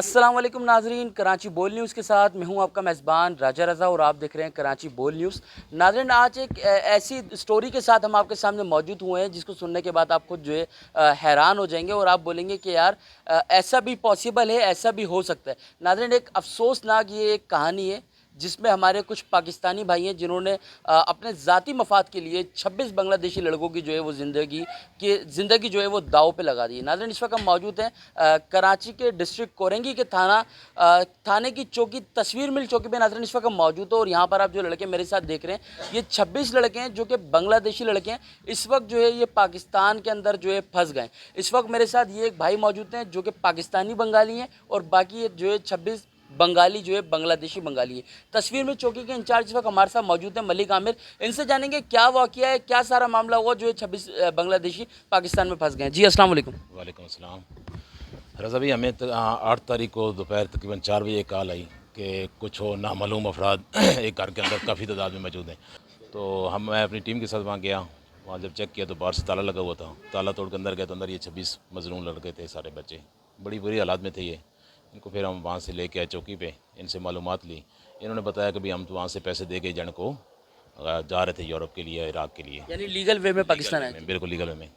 अस्सलाम वालेकुम नाजरीन, कराची बोल न्यूज़ के साथ मैं हूं आपका मेज़बान राजा रज़ा और आप देख रहे हैं कराची बोल न्यूज़। नाजरीन, आज एक ऐसी स्टोरी के साथ हम आपके सामने मौजूद हुए हैं जिसको सुनने के बाद आप खुद जो है हैरान हो जाएंगे और आप बोलेंगे कि यार ऐसा भी पॉसिबल है, ऐसा भी हो सकता है। नाजरीन, एक अफसोसनाक ये एक कहानी है जिसमें हमारे कुछ पाकिस्तानी भाई हैं जिन्होंने अपने ज़ाती मफाद के लिए 26 बांग्लादेशी लड़कों की जो है वो ज़िंदगी जो है वो दाव पे लगा दी है। नाज़रीन, इस वक्त हम मौजूद हैं कराची के डिस्ट्रिक्ट कोरंगी के थाने की चौकी तस्वीर मिल चौकी पे। नाज़रीन, इस वक्त हम मौजूद हैं और यहाँ पर आप जो लड़के मेरे साथ देख रहे हैं ये 26 लड़के हैं जो कि बांग्लादेशी लड़के हैं। इस वक्त जो है ये पाकिस्तान के अंदर जो है फंस गए। इस वक्त मेरे साथ ये एक भाई मौजूद हैं जो कि पाकिस्तानी बंगाली हैं और बाकी जो है 26 बंगाली जो है बांग्लादेशी बंगाली है। तस्वीर में चौकी के इंचार्ज इस वक्त हमारे साथ मौजूद है मलिक आमिर। इनसे जानेंगे क्या वाकया है, क्या सारा मामला हुआ जो है 26 बांग्लादेशी पाकिस्तान में फंस गए हैं। जी अस्सलाम वालेकुम। वालेकुम अस्सलाम। रज़ा भाई, हमें 8 तारीख को दोपहर तकरीबन 4 बजे कॉल आई कि कुछ हो नामालूम अफराद एक घर के अंदर काफ़ी तादाद में मौजूद हैं। तो मैं अपनी टीम के साथ वहाँ गया। वहाँ जब चेक किया तो बाहर से ताला लगा हुआ था। ताला तोड़ के अंदर गया तो अंदर ये 26 मजलूम लड़के थे, सारे बच्चे बड़ी बुरी हालात में थे ये। इनको फिर हम वहाँ से लेके आए चौकी पे, इनसे मालूमात ली। इन्होंने बताया कि भाई हम तो वहाँ से पैसे दे के एजेंट को जा रहे थे यूरोप के लिए, इराक़ के लिए, यानी लीगल वे में पाकिस्तान आए थे। बिल्कुल लीगल वे में।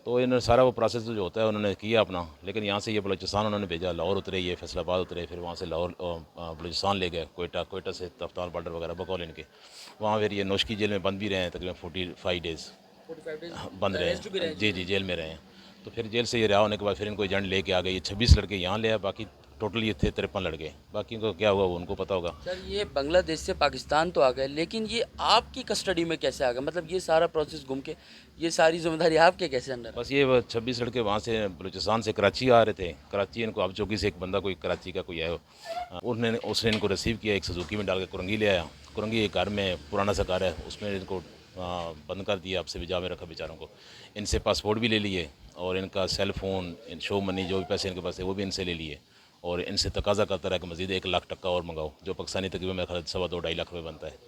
तो इन्होंने सारा वो प्रोसेस जो होता है उन्होंने किया अपना, लेकिन यहाँ से ये बलूचिस्तान उन्होंने भेजा, लाहौर उतरे, ये फैसलाबाद उतरे, फिर वहाँ से लाहौर बलूचिस्तान ले गए, कोयटा से तफ्तार बॉर्डर वगैरह बकौल इनके। वहाँ फिर ये नोशकी जेल में बंद भी रहे हैं, तकरीबन 45 डेज़ बंद रहे हैं। जी, जेल में रहे हैं। तो फिर जेल से ये रिहा होने के बाद फिर इनको एजेंट लेके आ गए। ये 26 लड़के यहाँ ले आए, बाकी टोटल ये थे 53 लड़के। बाकी को क्या हुआ वो उनको पता होगा। सर, ये बांग्लादेश से पाकिस्तान तो आ गए, लेकिन ये आपकी कस्टडी में कैसे आ गए? मतलब ये सारा प्रोसेस घूम के ये सारी जिम्मेदारी आपके कैसे अंदर? बस ये 26 लड़के वहाँ से बलूचिस्तान से कराची आ रहे थे। कराची इनको अब चौकी से एक बंदा कोई कराची का कोई है, उसने इनको रिसीव किया, एक सुजुकी में डाल के कुरंगी ले आया। कुरंगी एक घर में पुराना सा घर है, उसमें इनको बंद कर दिया, आपसे भिजा में रखा बेचारों को। इनसे पासपोर्ट भी ले लिए और इनका सेल फ़ोन, शो मनी, जो भी पैसे इनके पास है वो भी इनसे ले लिए। और इनसे तकाजा करता रहा कि मज़ीद 1 लाख टक्का और मंगाओ, जो पाकिस्तानी तकरीबन मेरा ख्याल 2.5 लाख रुपये बनता है।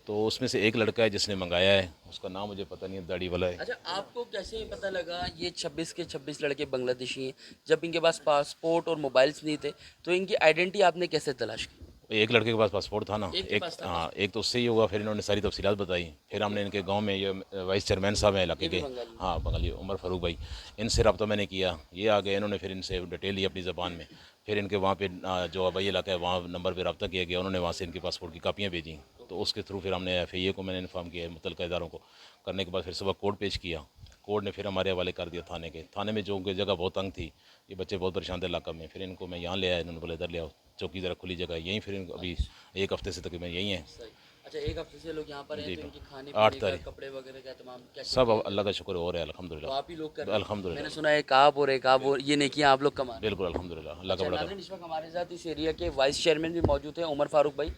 तो उसमें से एक लड़का है जिसने मंगाया है, उसका नाम मुझे पता नहीं है, दाढ़ी वाला है। अच्छा, आपको कैसे पता लगा ये 26 के 26 लड़के बांग्लादेशी हैं? जब इनके पास पासपोर्ट और मोबाइल्स नहीं थे तो इनकी आइडेंटिटी आपने कैसे तलाश की? एक लड़के के पास पासपोर्ट था ना, एक पास था। हाँ, एक तो उससे ही होगा। फिर इन्होंने सारी तफसीलात बताई। फिर हमने इनके गांव में ये वाइस चेयरमैन साहब हैं इलाके के, हाँ बंगाली, उमर फारूक भाई, इनसे रब्ता मैंने किया। ये आ गए, इन्होंने फिर इनसे डिटेल ली अपनी ज़बान में। फिर इनके वहाँ पे जो आबाई इलाका है वहाँ नंबर पर रब्ता किया गया, उन्होंने वहाँ से इनके पासपोर्ट की कापियाँ भेजी। तो उसके थ्रू फिर हमने FIA को मैंने इन्फॉर्म किया, मुतल्लिका इदारों को। करने के बाद फिर सुबह कोर्ट पेश किया। कोर्ट ने फिर हमारे हवाले कर दिया थाने के। थाने में जो उनकी जगह बहुत तंग थी, ये बच्चे बहुत परेशान थे इलाका में। फिर इनको मैं यहाँ ले आया, इन्होंने बोले इधर ले आओ, चौकी ज़रा खुली जगह है यहीं। फिर इनको अभी 1 हफ्ते से तकरीबन यहीं है। अच्छा, एक हफ्ते से लोग यहाँ पर हैं, तो इनके खाने 8 पीने का, तारीख कपड़े वगैरह का तमाम क्या सब अल्लाह का शुक्र हो रहा है, तो अल्हम्दुलिल्लाह। आप ही लोग कर रहे हैं? अल्हम्दुलिल्लाह, मैंने सुना है एक आप और ये नेकियां आप लोग कमा रहे हैं। बिल्कुल अल्हम्दुलिल्लाह, अल्लाह का अच्छा बड़ा नाज़रीन, इस वक्त हमारे साथ इस एरिया के वाइस चेयरमैन भी मौजूद हैं, उमर फारूक भाई।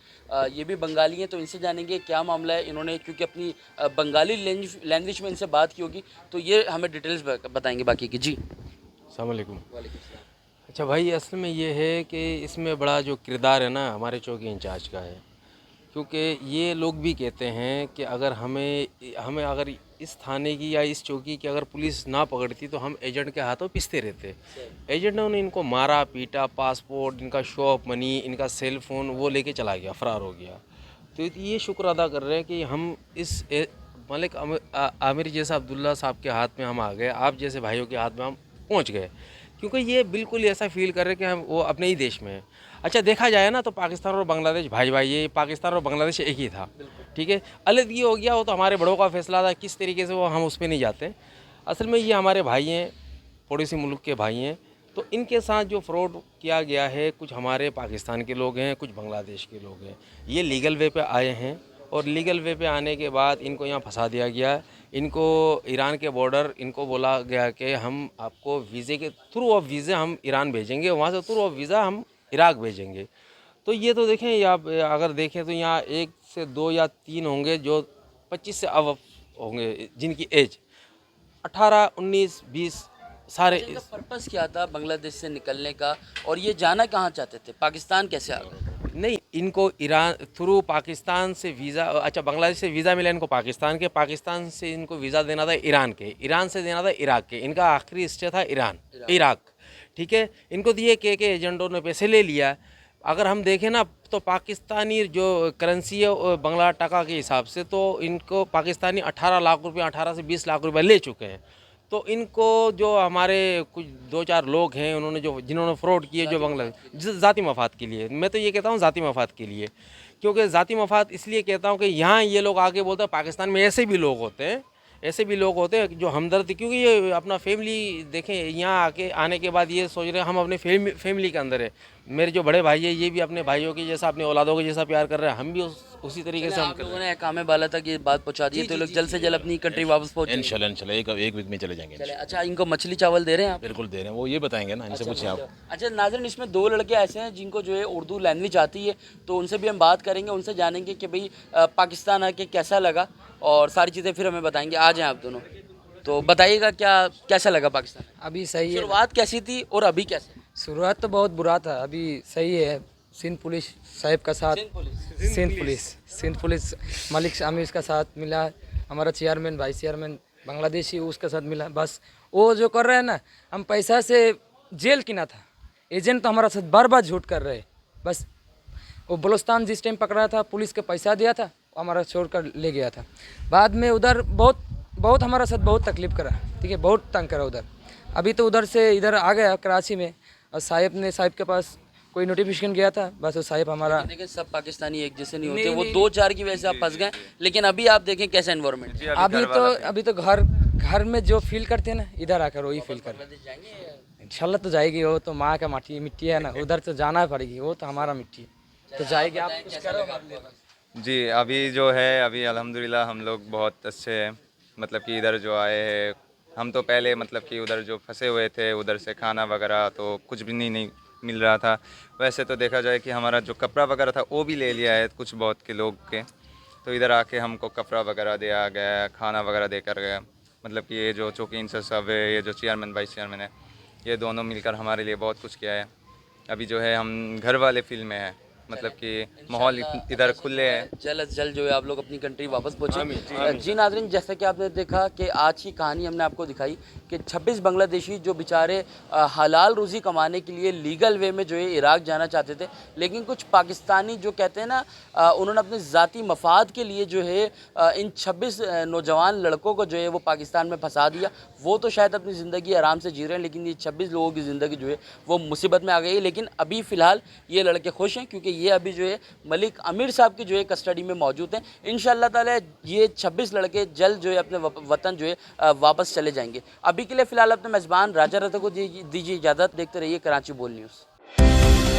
ये भी बंगाली हैं, तो इनसे जानेंगे क्या मामला है। इन्होंने क्योंकि अपनी बंगाली लैंग्वेज में इनसे बात की होगी तो ये हमें डिटेल्स बताएंगे बाकी की। जी अस्सलाम वालेकुम। वालेकुम सलाम। अच्छा भाई, असल में ये है कि इसमें बड़ा जो किरदार है ना हमारे चौकी इंचार्ज का है, क्योंकि ये लोग भी कहते हैं कि अगर हमें अगर इस थाने की या इस चौकी की अगर पुलिस ना पकड़ती तो हम एजेंट के हाथों पिसते रहते। एजेंट ने इनको मारा पीटा, पासपोर्ट, इनका शो ऑफ मनी, इनका सेल फ़ोन वो लेके चला गया, फ़रार हो गया। तो ये शुक्र अदा कर रहे हैं कि हम इस मलिक आमिर जैसा अब्दुल्ला साहब के हाथ में हम आ गए, आप जैसे भाइयों के हाथ में हम पहुंच गए, क्योंकि ये बिल्कुल ऐसा फील कर रहे हैं कि हम वो अपने ही देश में हैं। अच्छा, देखा जाए ना तो पाकिस्तान और बांग्लादेश भाई भाई, ये पाकिस्तान और बांग्लादेश एक ही था, ठीक है। अलग ये हो गया, वो तो हमारे बड़ों का फैसला था, किस तरीके से वो हम उस पर नहीं जाते। असल में ये हमारे भाई हैं, पड़ोसी मुल्क के भाई हैं। तो इनके साथ जो फ्रॉड किया गया है, कुछ हमारे पाकिस्तान के लोग हैं, कुछ बांग्लादेश के लोग हैं। ये लीगल वे पे आए हैं और लीगल वे पे आने के बाद इनको यहाँ फंसा दिया गया। इनको ईरान के बॉर्डर इनको बोला गया कि हम आपको वीज़े के थ्रू ऑफ वीज़ा हम ईरान भेजेंगे, वहाँ से थ्रू ऑफ वीज़ा हम इराक़ भेजेंगे। तो ये तो देखें, या अगर देखें तो यहाँ 1 से 2 या 3 होंगे जो 25 से अब होंगे, जिनकी एज 18, 19, 20 सारे। इनका पर्पस क्या था बांग्लादेश से निकलने का, और ये जाना कहाँ चाहते थे? पाकिस्तान कैसे आ गए? नहीं, इनको ईरान थ्रू पाकिस्तान से वीज़ा, अच्छा बांग्लादेश से वीज़ा मिला इनको पाकिस्तान के, पाकिस्तान से इनको वीज़ा देना था ईरान के, ईरान से देना था इराक़ के। इनका आखिरी स्टे था इराक़, ठीक है, इनको दिए के एजेंटों ने पैसे ले लिया। अगर हम देखें ना तो पाकिस्तानी जो करेंसी है बंगला टका के हिसाब से, तो इनको पाकिस्तानी 18 लाख रुपये 18 से 20 लाख रुपए ले चुके हैं। तो इनको जो हमारे कुछ 2-4 लोग हैं उन्होंने जिन्होंने फ्रॉड किए जो बंगला ज़ाती मफाद के लिए, मैं तो ये कहता हूँ ज़ाती मफाद के लिए, क्योंकि ज़ाती मफाद इसलिए कहता हूँ कि यहाँ ये लोग आके बोलते हैं पाकिस्तान में ऐसे भी लोग होते हैं, ऐसे भी लोग होते हैं जो हमदर्द, क्योंकि ये अपना फैमिली देखें, यहाँ आने के बाद ये सोच रहे हैं हम अपने फैमिली के अंदर है। मेरे जो बड़े भाई है ये भी अपने भाइयों के जैसा, अपने औलादों के जैसा प्यार कर रहे हैं, हम भी उसी तरीके से हम आप लोगों ने कामे बाला तक ये बात पहुंचा दी है, तो लोग जल्द से जल्द अपनी कंट्री वापस पहुंचे। इंशाल्लाह एक वीक में चले जाएंगे। चले, अच्छा इनको मछली चावल दे रहे हैं आप? बिल्कुल दे रहे हैं, वो ये बताएंगे ना, इनसे पूछिए आप। अच्छा नाज़रीन, इसमें 2 लड़के ऐसे हैं जिनको जो है उर्दू लैंग्वेज आती है, तो उनसे भी हम बात करेंगे, उनसे जानेंगे कि भाई पाकिस्तान आके कैसा लगा और सारी चीज़ें फिर हमें बताएंगे। आ जाएं आप दोनों, तो बताइएगा कैसा लगा पाकिस्तान? अभी सही है। शुरुआत कैसी थी और अभी कैसे? शुरुआत तो बहुत बुरा था, अभी सही है। सिंध पुलिस साहब का साथ, सिंध पुलिस मलिक आमिर का साथ मिला, हमारा चेयरमैन वाइस चेयरमैन बांग्लादेशी उसका साथ मिला। बस वो जो कर रहे हैं ना, हम पैसा से जेल किना था, एजेंट तो हमारा साथ बार बार झूठ कर रहे हैं। बस वो बलोस्तान जिस टाइम पकड़ा था, पुलिस के पैसा दिया था, हमारा छोड़ कर ले गया था। बाद में उधर बहुत हमारा साथ बहुत तकलीफ करा, ठीक है, बहुत तंग करा उधर। अभी तो उधर से इधर आ गया कराची में, और साहब के पास कोई नोटिफिकेशन गया था, बस वो साहब हमारा। लेकिन सब पाकिस्तानी एक जैसे नहीं होते, वो 2-4 की वजह से आप फंस गए। लेकिन अभी आप देखें कैसा एनवायरनमेंट। अभी तो घर में जो फील करते हैं ना, इधर आकर वही फील कर। इंशाल्लाह तो जाएगी, वो तो माँ का मिट्टी है ना, उधर तो जाना पड़ेगी, वो तो हमारा मिट्टी है, तो जाएगी। आप कुछ करो। जी अभी जो है, अभी अल्हम्दुलिल्लाह हम लोग बहुत अच्छे हैं। मतलब कि इधर जो आए हैं, हम तो पहले मतलब कि उधर जो फंसे हुए थे, उधर से खाना वगैरह तो कुछ भी नहीं मिल रहा था। वैसे तो देखा जाए कि हमारा जो कपड़ा वगैरह था वो भी ले लिया है कुछ बहुत के लोग के, तो इधर आके हमको कपड़ा वगैरह दिया गया, खाना वगैरह देकर गया। मतलब कि ये जो चौकी इंचार्ज साहब है, ये जो चेयरमैन वाइस चेयरमैन है, ये दोनों मिलकर हमारे लिए बहुत कुछ किया है। अभी जो है हम घर वाले फील में हैं, मतलब कि माहौल इधर खुले हैं। जल्द से जल्द जो है आप लोग अपनी कंट्री वापस पहुँचे। जी नाज़रीन, जैसा कि आपने देखा कि आज की कहानी हमने आपको दिखाई कि 26 बांग्लादेशी जो बेचारे हलाल रोज़ी कमाने के लिए लीगल वे में जो है इराक़ जाना चाहते थे, लेकिन कुछ पाकिस्तानी जो कहते हैं ना, उन्होंने अपने ज़ाती मफाद के लिए जो है इन 26 नौजवान लड़कों को जो है वो पाकिस्तान में फंसा दिया। वो तो शायद अपनी ज़िंदगी आराम से जी रहे हैं, लेकिन ये 26 लोगों की ज़िंदगी जो है वो मुसीबत में आ गई है। लेकिन अभी फ़िलहाल ये लड़के खुश हैं, क्योंकि ये अभी जो है मलिक आमिर साहब की जो है कस्टडी में मौजूद हैं। इंशाअल्लाह ताला ये 26 लड़के जल्द जो है अपने वतन जो है वापस चले जाएंगे। अभी के लिए फ़िलहाल अपने मेज़बान राजा रजा को दीजिए इजाज़त। देखते रहिए कराची बोल न्यूज़।